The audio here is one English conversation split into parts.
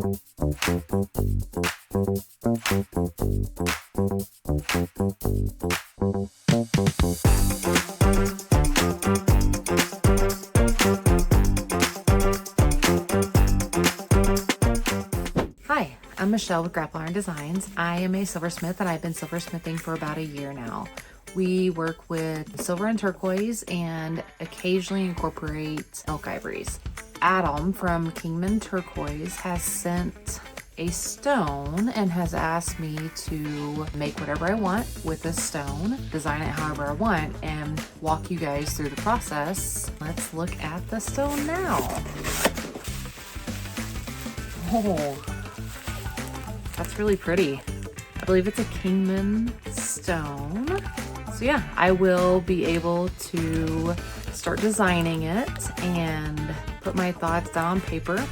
Hi, I'm Michelle with Grapple Designs. I am a silversmith and I've been silversmithing for about a year now. We work with silver and turquoise and occasionally incorporate elk ivories. Adam from Kingman Turquoise has sent a stone and has asked me to make whatever I want with this stone, design it however I want, and walk you guys through the process. Let's look at the stone now. Oh, that's really pretty. I believe it's a Kingman stone. So yeah, I will be able to start designing it and put my thoughts down on paper.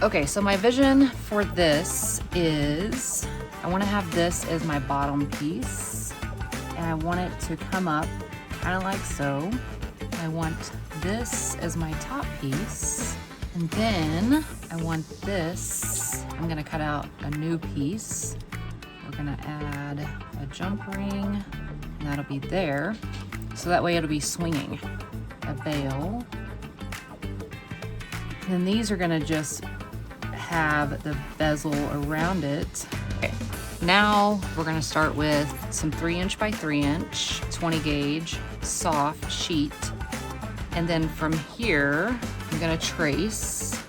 Okay, so my vision for this is I want to have this as my bottom piece and I want it to come up kind of like so. I want this as my top piece and then I want this, I'm going to cut out a new piece. We're going to add a jump ring and that'll be there. So that way it'll be swinging. A veil. And then these are gonna just have the bezel around it. Okay, now we're gonna start with some 3" by 3" 20 gauge soft sheet. And then from here, I'm gonna trace.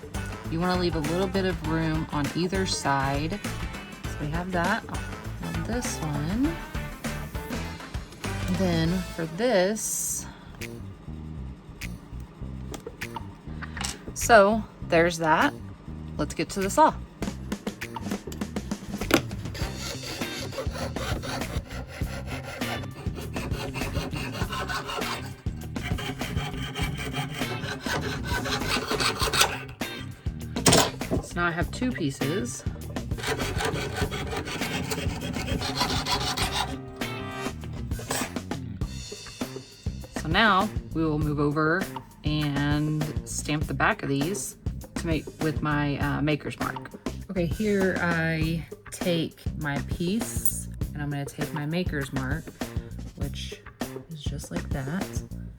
You wanna leave a little bit of room on either side. So we have that on this one. And then for this, so there's that. Let's get to the saw. So now I have two pieces. So now we will move over and stamp the back of these to make with my maker's mark. Okay, here I take my piece and I'm gonna take my maker's mark, which is just like that.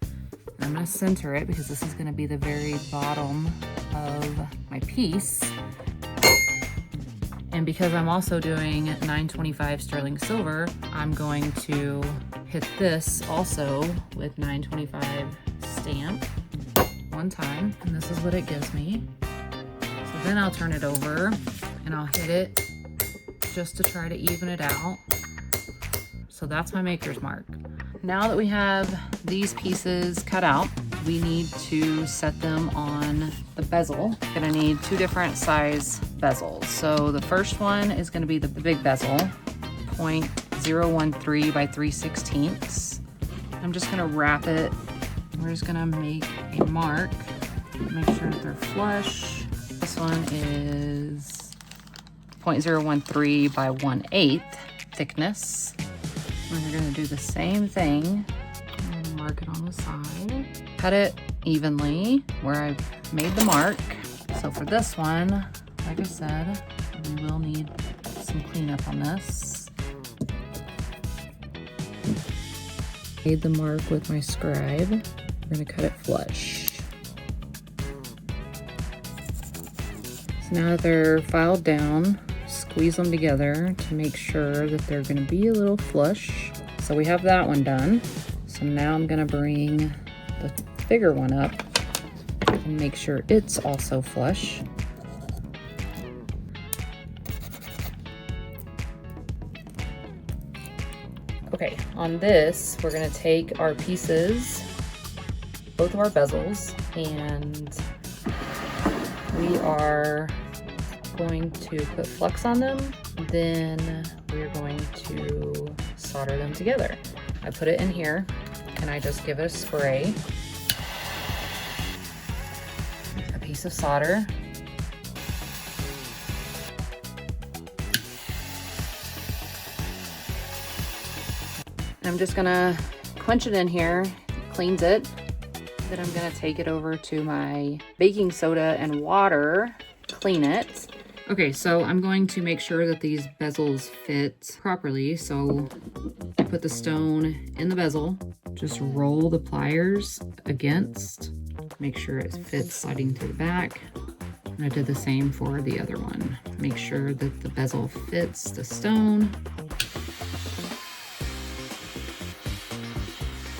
And I'm gonna center it because this is gonna be the very bottom of my piece. And because I'm also doing 925 sterling silver, I'm going to hit this also with 925 stamp one time, and this is what it gives me. So then I'll turn it over and I'll hit it just to try to even it out. So that's my maker's mark. Now that we have these pieces cut out, we need to set them on the bezel. Gonna need two different size bezels. So the first one is gonna be the big bezel, 0.013 by 3/16. I'm just gonna wrap it. We're just gonna make a mark, make sure that they're flush. This one is 0.013 by 1/8 thickness. And we're gonna do the same thing and mark it on the side. Cut it evenly where I've made the mark. So for this one, like I said, we will need some cleanup on this. Made the mark with my scribe. We're gonna cut it flush. So now that they're filed down, squeeze them together to make sure that they're gonna be a little flush. So we have that one done. So now I'm gonna bring the bigger one up and make sure it's also flush. Okay, on this, we're gonna take our pieces, both of our bezels, and we are going to put flux on them. Then we're going to solder them together. I put it in here and I just give it a spray. A piece of solder. I'm just gonna quench it in here, cleans it. Then I'm gonna take it over to my baking soda and water, clean it, Okay, so I'm going to make sure that these bezels fit properly. So I put the stone in the bezel, just roll the pliers against, make sure it fits sliding through the back. And I did the same for the other one. Make sure that the bezel fits the stone.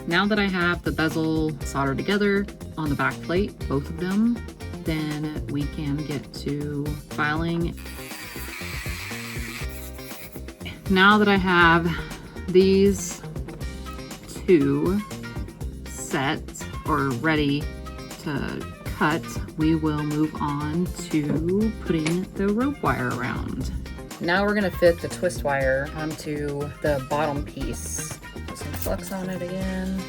Now that I have the bezel soldered together on the back plate, both of them, then we can get to filing. Now that I have these two set or ready to cut, we will move on to putting the rope wire around. Now we're gonna fit the twist wire onto the bottom piece. Put some flux on it again.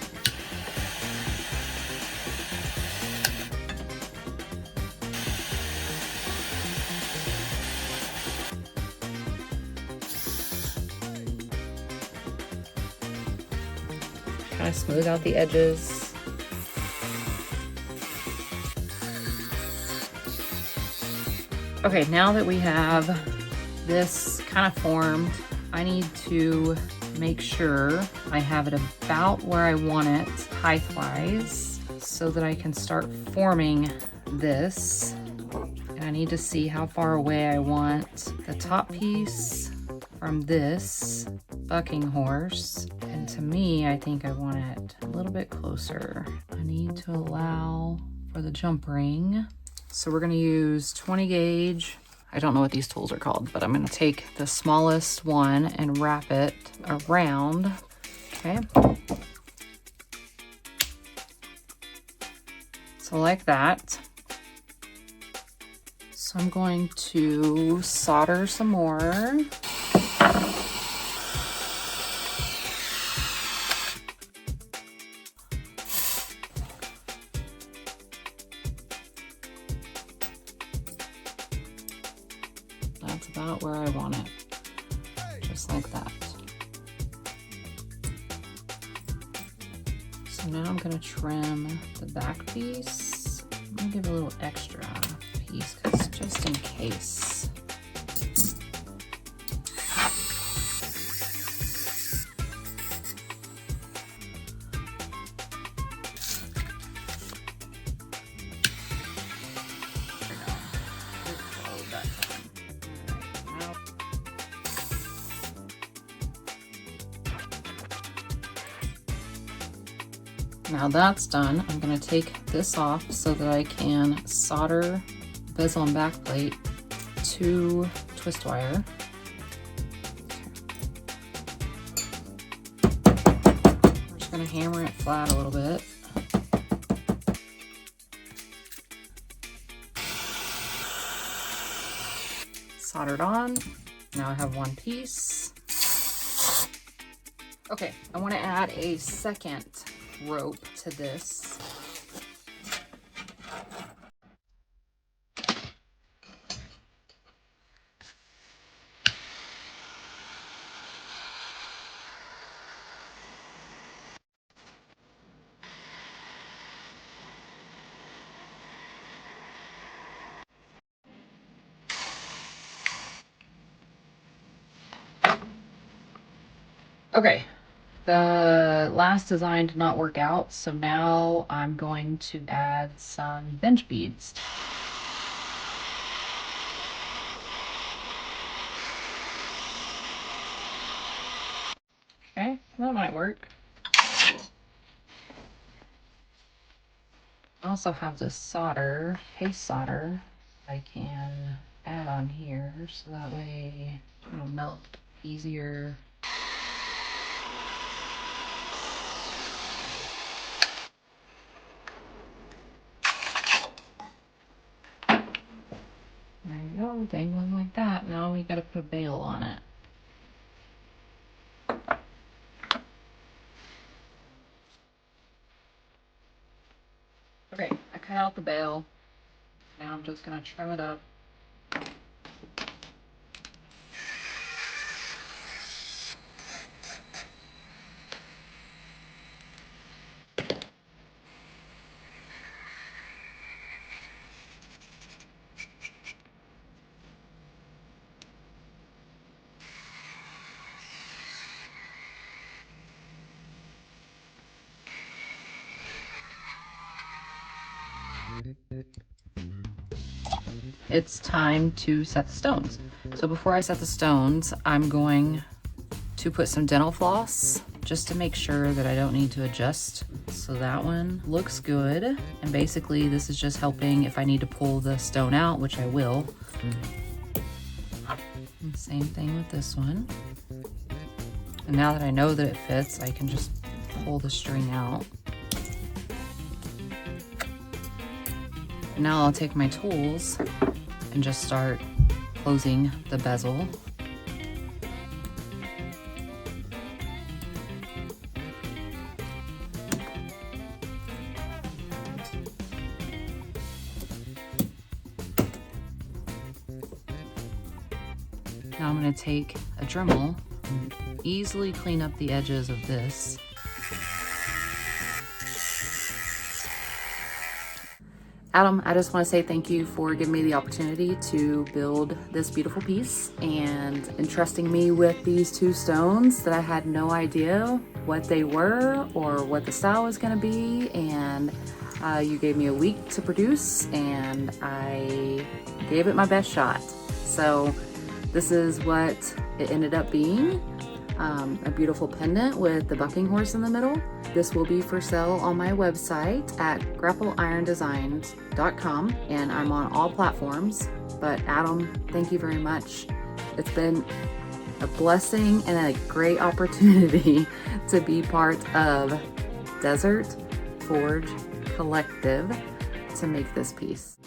Kind of smooth out the edges. Okay, now that we have this kind of formed, I need to make sure I have it about where I want it height-wise so that I can start forming this. And I need to see how far away I want the top piece from this bucking horse. And to me, I think I want it a little bit closer. I need to allow for the jump ring. So we're gonna use 20 gauge. I don't know what these tools are called, but I'm gonna take the smallest one and wrap it around, okay? So like that. So I'm going to solder some more. That's about where I want it, just like that. So now I'm gonna trim the back piece. I'm gonna give a little extra piece, because just in case. Now that's done, I'm gonna take this off so that I can solder bezel and back plate to twist wire. We're just gonna hammer it flat a little bit. Soldered on. Now I have one piece. Okay, I want to add a second rope to this. Okay, the last design did not work out, so now I'm going to add some bench beads. Okay, that might work. I also have this solder, paste solder, I can add on here so that way it'll melt easier. There you go, dangling like that. Now we gotta put a bail on it. Okay, I cut out the bail. Now I'm just gonna trim it up. it's time to set the stones. So before I set the stones, I'm going to put some dental floss just to make sure that I don't need to adjust. So that one looks good. And basically this is just helping if I need to pull the stone out, which I will. And same thing with this one. And now that I know that it fits, I can just pull the string out. Now I'll take my tools and just start closing the bezel. Now I'm going to take a Dremel and easily clean up the edges of this. Adam, I just want to say thank you for giving me the opportunity to build this beautiful piece and entrusting me with these two stones that I had no idea what they were or what the style was going to be. And you gave me a week to produce and I gave it my best shot. So this is what it ended up being. A beautiful pendant with the bucking horse in the middle. This will be for sale on my website at grappleirondesigns.com, and I'm on all platforms. But Adam, thank you very much. It's been a blessing and a great opportunity to be part of Desert Forge Collective to make this piece.